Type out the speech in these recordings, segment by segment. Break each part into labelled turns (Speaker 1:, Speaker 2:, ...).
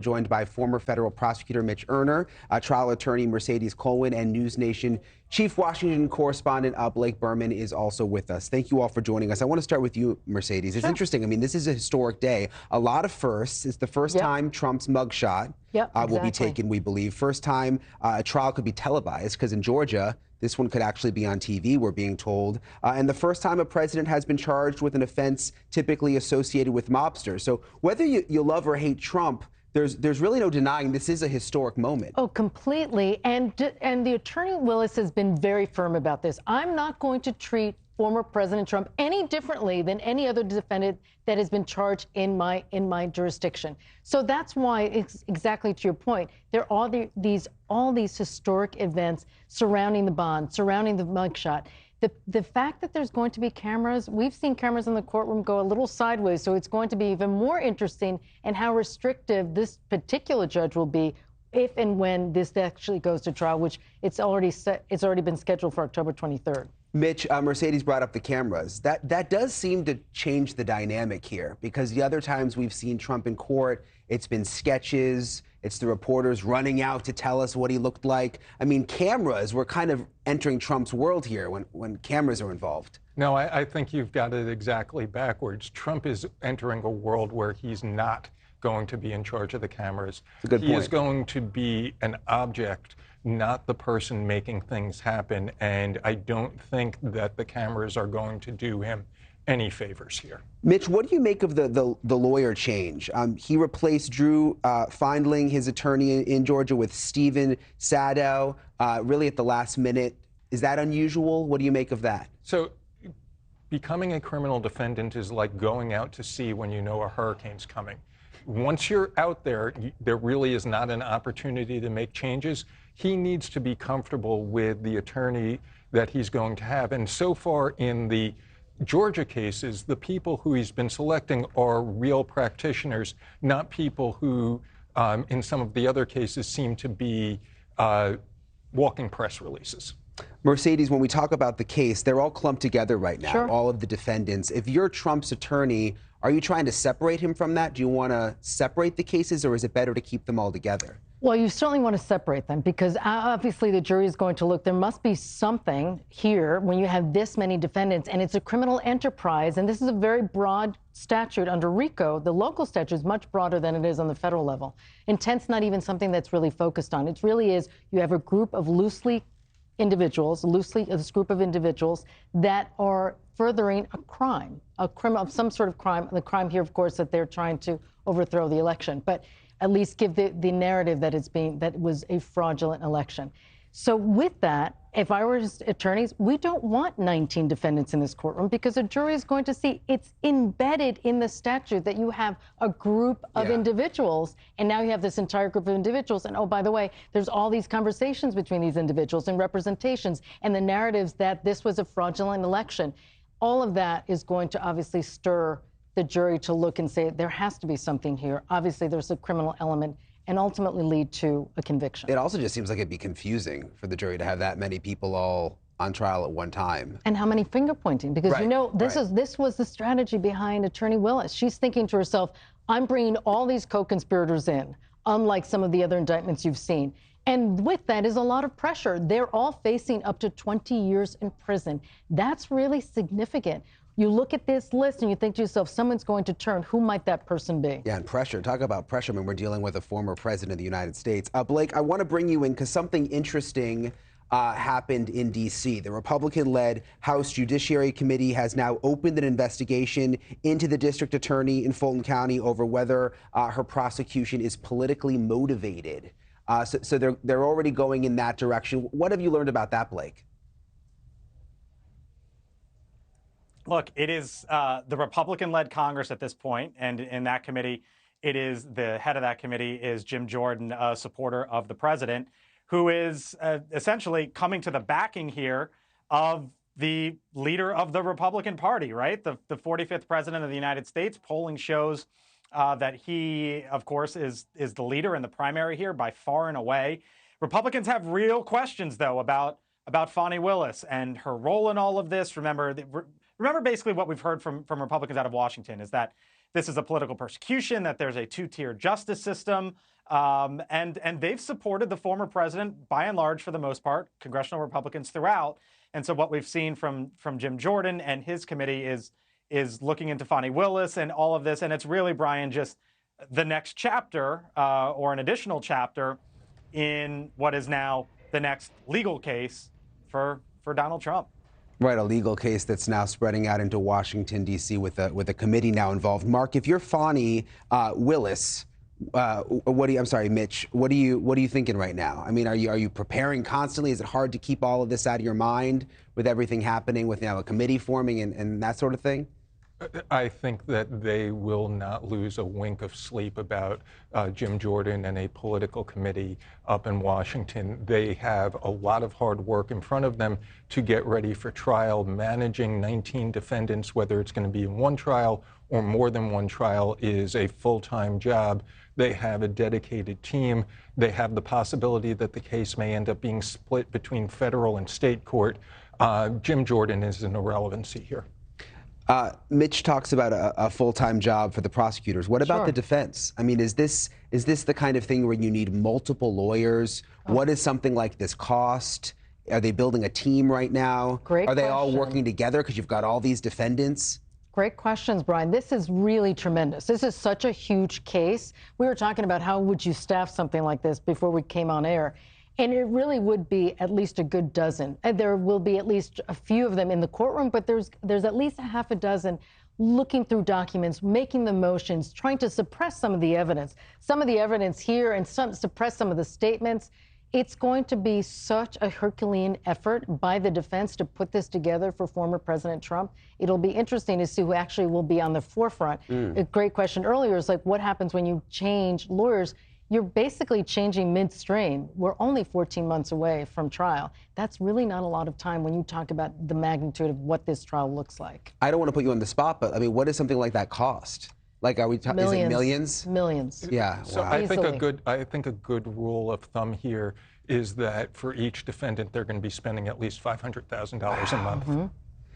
Speaker 1: Joined by former federal prosecutor Mitch Erner, trial attorney Mercedes Colwin, and News Nation chief Washington correspondent Blake Berman is also with us. Thank you all for joining us. I want to start with you, Mercedes. It's interesting. I mean, this is a historic day. A lot of firsts. It's the first time Trump's mugshot will be taken, we believe. First time a trial could be televised, because in Georgia, this one could actually be on TV, we're being told. And the first time a president has been charged with an offense typically associated with mobsters. So whether you love or hate Trump, there's really no denying this is a historic moment.
Speaker 2: Oh, completely. And the attorney Willis has been very firm about this. I'm not going to treat former President Trump any differently than any other defendant that has been charged in my jurisdiction. So that's why, it's exactly to your point, there are all these historic events surrounding the bond, surrounding the mugshot. The fact that there's going to be cameras, we've seen cameras in the courtroom go a little sideways, so it's going to be even more interesting in how restrictive this particular judge will be if and when this actually goes to trial, which it's already been scheduled for October 23rd.
Speaker 1: Mitch, Mercedes brought up the cameras. That does seem to change the dynamic here, because the other times we've seen Trump in court, it's been sketches, it's the reporters running out to tell us what he looked like. I mean, cameras, we're kind of entering Trump's world here when cameras are involved.
Speaker 3: No, I think you've got it exactly backwards. Trump is entering a world where he's not going to be in charge of the cameras. He is going to be an object, not the person making things happen. And I don't think that the cameras are going to do him any favors here.
Speaker 1: Mitch, what do you make of the lawyer change? He replaced Drew Findling, his attorney in Georgia, with Stephen Sadow, really at the last minute. Is that unusual? What do you make of that?
Speaker 3: So becoming a criminal defendant is like going out to sea when you know a hurricane's coming. Once you're out there, there really is not an opportunity to make changes. He needs to be comfortable with the attorney that he's going to have. And so far in the Georgia cases, the people who he's been selecting are real practitioners, not people who, in some of the other cases, seem to be walking press releases.
Speaker 1: Mercedes, when we talk about the case, they're all clumped together right now, all of the defendants. If you're Trump's attorney, are you trying to separate him from that? Do you want to separate the cases, or is it better to keep them all together?
Speaker 2: Well, you certainly want to separate them, because obviously the jury is going to look. There must be something here when you have this many defendants, and it's a criminal enterprise. And this is a very broad statute under RICO. The local statute is much broader than it is on the federal level. Intent's not even something that's really focused on. It really is, you have a group of this group of individuals that are furthering a crime of some sort of crime. The crime here, of course, that they're trying to overthrow the election, but at least give the narrative that it was a fraudulent election. So with that, if I were attorneys, we don't want 19 defendants in this courtroom, because a jury is going to see it's embedded in the statute that you have a group of individuals, and now you have this entire group of individuals. And oh, by the way, there's all these conversations between these individuals and representations and the narratives that this was a fraudulent election. All of that is going to obviously stir the jury to look and say there has to be something here. Obviously, there's a criminal element, and ultimately lead to a conviction.
Speaker 1: It also just seems like it'd be confusing for the jury to have that many people all on trial at one time.
Speaker 2: And how many finger pointing? Because you know, this was the strategy behind Attorney Willis. She's thinking to herself, I'm bringing all these co-conspirators in, unlike some of the other indictments you've seen. And with that is a lot of pressure. They're all facing up to 20 years in prison. That's really significant. You look at this list and you think to yourself, someone's going to turn. Who might that person be?
Speaker 1: Yeah, and pressure. Talk about pressure when we're dealing with a former president of the United States. Blake, I want to bring you in because something interesting happened in D.C. The Republican-led House Judiciary Committee has now opened an investigation into the district attorney in Fulton County over whether her prosecution is politically motivated. So they're already going in that direction. What have you learned about that, Blake?
Speaker 4: Look, it is the Republican-led Congress at this point, and in that committee, it is the head of that committee is Jim Jordan, a supporter of the president, who is essentially coming to the backing here of the leader of the Republican Party, right? The 45th president of the United States. Polling shows that he, of course, is the leader in the primary here by far and away. Republicans have real questions, though, about Fani Willis and her role in all of this. Remember basically what we've heard from Republicans out of Washington is that this is a political persecution, that there's a two-tier justice system. And they've supported the former president, by and large, for the most part, congressional Republicans throughout. And so what we've seen from Jim Jordan and his committee is looking into Fani Willis and all of this. And it's really, Brian, just the next chapter or an additional chapter in what is now the next legal case for Donald Trump.
Speaker 1: Right, a legal case that's now spreading out into Washington, D.C. with a committee now involved. Mark, if you're Fani Willis, I'm sorry, Mitch, what are you thinking right now? I mean, are you preparing constantly? Is it hard to keep all of this out of your mind with everything happening, with now a committee forming and that sort of thing?
Speaker 3: I think that they will not lose a wink of sleep about Jim Jordan and a political committee up in Washington. They have a lot of hard work in front of them to get ready for trial. Managing 19 defendants, whether it's going to be in one trial or more than one trial, is a full-time job. They have a dedicated team. They have the possibility that the case may end up being split between federal and state court. Jim Jordan is an irrelevancy here.
Speaker 1: Mitch talks about a full-time job for the prosecutors. What about
Speaker 2: Sure.
Speaker 1: the defense? I mean, is this the kind of thing where you need multiple lawyers? What does something like this cost? Are they building a team right now?
Speaker 2: Great
Speaker 1: Are they all
Speaker 2: question.
Speaker 1: working together because you've got all these defendants?
Speaker 2: Great questions, Brian. This is really tremendous. This is such a huge case. We were talking about how would you staff something like this before we came on air. And it really would be at least a good dozen. And there will be at least a few of them in the courtroom, but there's at least a half a dozen looking through documents, making the motions, trying to suppress some of the evidence here and suppress some of the statements. It's going to be such a Herculean effort by the defense to put this together for former President Trump. It'll be interesting to see who actually will be on the forefront. A great question earlier is like, what happens when you change lawyers? You're basically changing midstream. We're only 14 months away from trial. That's really not a lot of time when you talk about the magnitude of what this trial looks like.
Speaker 1: I don't want to put you on the spot, but I mean, what does something like that cost? Like, are we talking? Is it millions?
Speaker 2: Millions.
Speaker 1: Yeah.
Speaker 3: So
Speaker 1: Wow.
Speaker 3: I think
Speaker 2: Easily.
Speaker 3: I think a good rule of thumb here is that for each defendant, they're going to be spending at least $500,000 a month.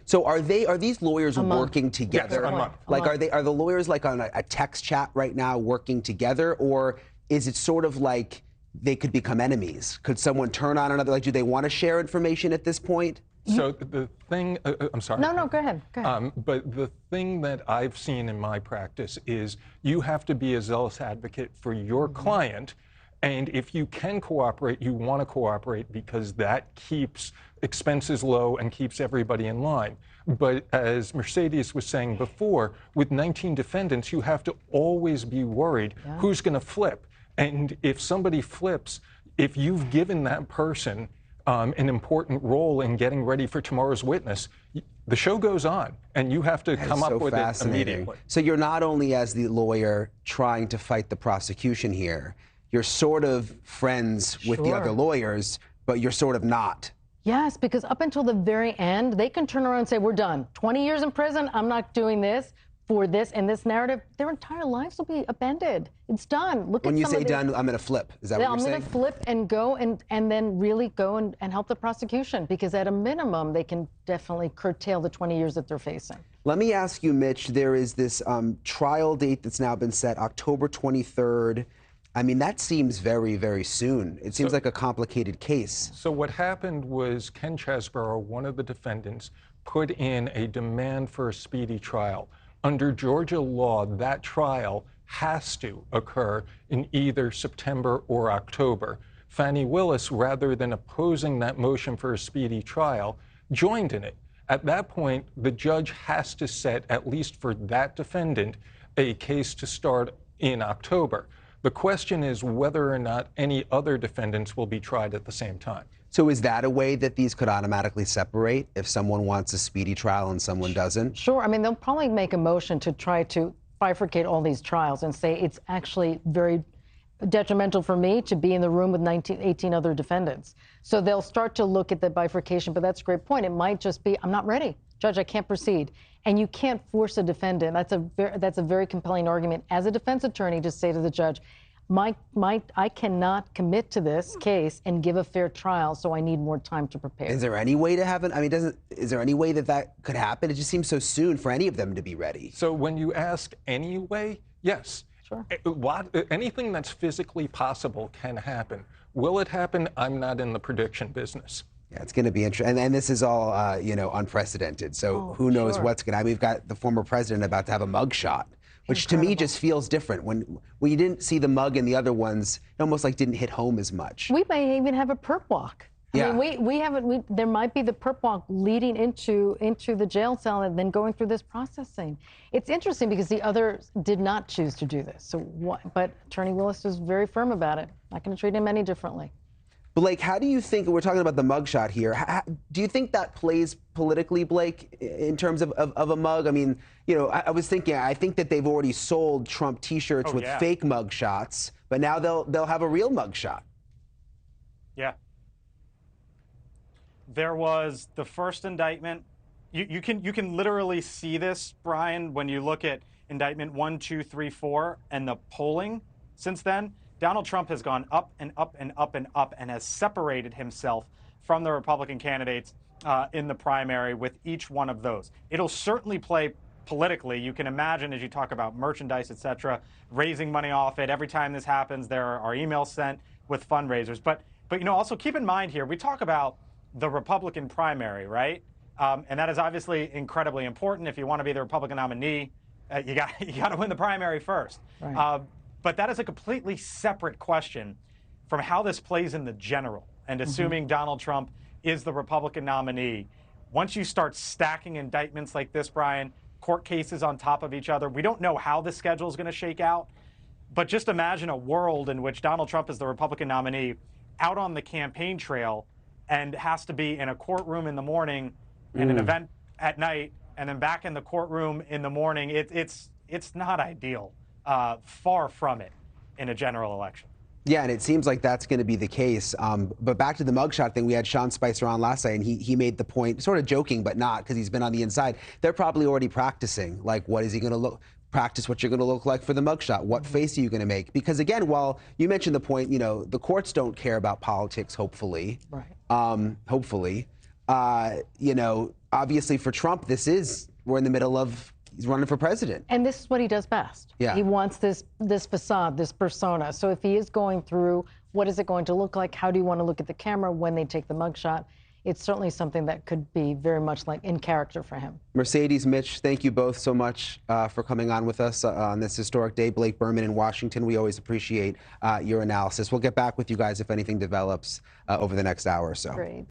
Speaker 1: So are these lawyers working together?
Speaker 3: Yes, a month.
Speaker 1: Like, are the lawyers like on a text chat right now working together, or is it sort of like they could become enemies? Could someone turn on another? Like, do they want to share information at this point?
Speaker 3: So the thing, I'm sorry.
Speaker 2: No, go ahead.
Speaker 3: But the thing that I've seen in my practice is you have to be a zealous advocate for your client. And if you can cooperate, you want to cooperate because that keeps expenses low and keeps everybody in line. But as Mercedes was saying before, with 19 defendants, you have to always be worried who's going to flip. And if somebody flips, if you've given that person an important role in getting ready for tomorrow's witness, the show goes on, and you have to come up with it immediately.
Speaker 1: So you're not only, as the lawyer, trying to fight the prosecution here, you're sort of friends with the other lawyers, but you're sort of not.
Speaker 2: Yes, because up until the very end, they can turn around and say, we're done. 20 years in prison, I'm not doing this for this and this narrative. Their entire lives will be upended. It's done. Look
Speaker 1: When
Speaker 2: at
Speaker 1: you
Speaker 2: some
Speaker 1: say
Speaker 2: of the-
Speaker 1: done, I'm going to flip. Is that what you're
Speaker 2: I'm
Speaker 1: saying?
Speaker 2: going to flip and go and then really go and help the prosecution, because at a minimum, they can definitely curtail the 20 years that they're facing.
Speaker 1: Let me ask you, Mitch, there is this trial date that's now been set, October 23rd. I mean, that seems very, very soon. It seems like a complicated case.
Speaker 3: So what happened was Ken Chesborough, one of the defendants, put in a demand for a speedy trial. Under Georgia law, that trial has to occur in either September or October. Fani Willis, rather than opposing that motion for a speedy trial, joined in it. At that point, the judge has to set, at least for that defendant, a case to start in October. The question is whether or not any other defendants will be tried at the same time.
Speaker 1: So is that a way that these could automatically separate if someone wants a speedy trial and someone doesn't?
Speaker 2: Sure. I mean, they'll probably make a motion to try to bifurcate all these trials and say it's actually very detrimental for me to be in the room with 18 other defendants. So they'll start to look at the bifurcation, but that's a great point. It might just be, I'm not ready. Judge, I can't proceed. And you can't force a defendant. That's a very compelling argument as a defense attorney to say to the judge, I cannot commit to this case and give a fair trial, so I need more time to prepare.
Speaker 1: Is there any way to have it? I mean, is there any way that that could happen? It just seems so soon for any of them to be ready.
Speaker 3: So when you ask anyway, yes.
Speaker 2: Sure.
Speaker 3: Anything that's physically possible can happen. Will it happen? I'm not in the prediction business.
Speaker 1: Yeah, it's going to be interesting. And this is all, unprecedented. So who knows
Speaker 2: sure.
Speaker 1: what's going to happen. We've got the former president about to have a mugshot, which to me just feels different. When you didn't see the mug in the other ones, it almost like didn't hit home as much.
Speaker 2: We may even have a perp walk. I mean, there might be the perp walk leading into the jail cell and then going through this processing. It's interesting because the others did not choose to do this. But Attorney Willis was very firm about it. Not going to treat him any differently.
Speaker 1: Blake, how do you think, we're talking about the mugshot here, do you think that plays politically, Blake, in terms of a mug? I mean, I was thinking, I think that they've already sold Trump T-shirts with fake mugshots, but now they'll have a real mugshot.
Speaker 4: Yeah. There was the first indictment. You can literally see this, Brian, when you look at indictment 1, 2, 3, 4, and the polling since then. Donald Trump has gone up and up and up and up and has separated himself from the Republican candidates in the primary with each one of those. It'll certainly play politically. You can imagine, as you talk about merchandise, et cetera, raising money off it. Every time this happens, there are emails sent with fundraisers. But also keep in mind here, we talk about the Republican primary, right? And that is obviously incredibly important. If you want to be the Republican nominee, you got to win the primary first.
Speaker 2: Right.
Speaker 4: But that is a completely separate question from how this plays in the general. And assuming Donald Trump is the Republican nominee, once you start stacking indictments like this, Brian, court cases on top of each other, we don't know how the schedule is going to shake out. But just imagine a world in which Donald Trump is the Republican nominee out on the campaign trail and has to be in a courtroom in the morning and an event at night and then back in the courtroom in the morning. It's not ideal. Far from it in a general election.
Speaker 1: Yeah, and it seems like that's going to be the case. But back to the mugshot thing, we had Sean Spicer on last night, and he made the point, sort of joking, but not, because he's been on the inside. They're probably already practicing, like, what is he going to practice what you're going to look like for the mugshot. What face are you going to make? Because again, while you mentioned the point, the courts don't care about politics, hopefully.
Speaker 2: Right.
Speaker 1: Hopefully. Obviously for Trump, we're in the middle of, he's running for president.
Speaker 2: And this is what he does best.
Speaker 1: Yeah.
Speaker 2: He wants this facade, this persona. So if he is going through, what is it going to look like? How do you want to look at the camera when they take the mugshot? It's certainly something that could be very much like in character for him.
Speaker 1: Mercedes, Mitch, thank you both so much for coming on with us on this historic day. Blake Berman in Washington, we always appreciate your analysis. We'll get back with you guys if anything develops over the next hour or so.
Speaker 2: Great.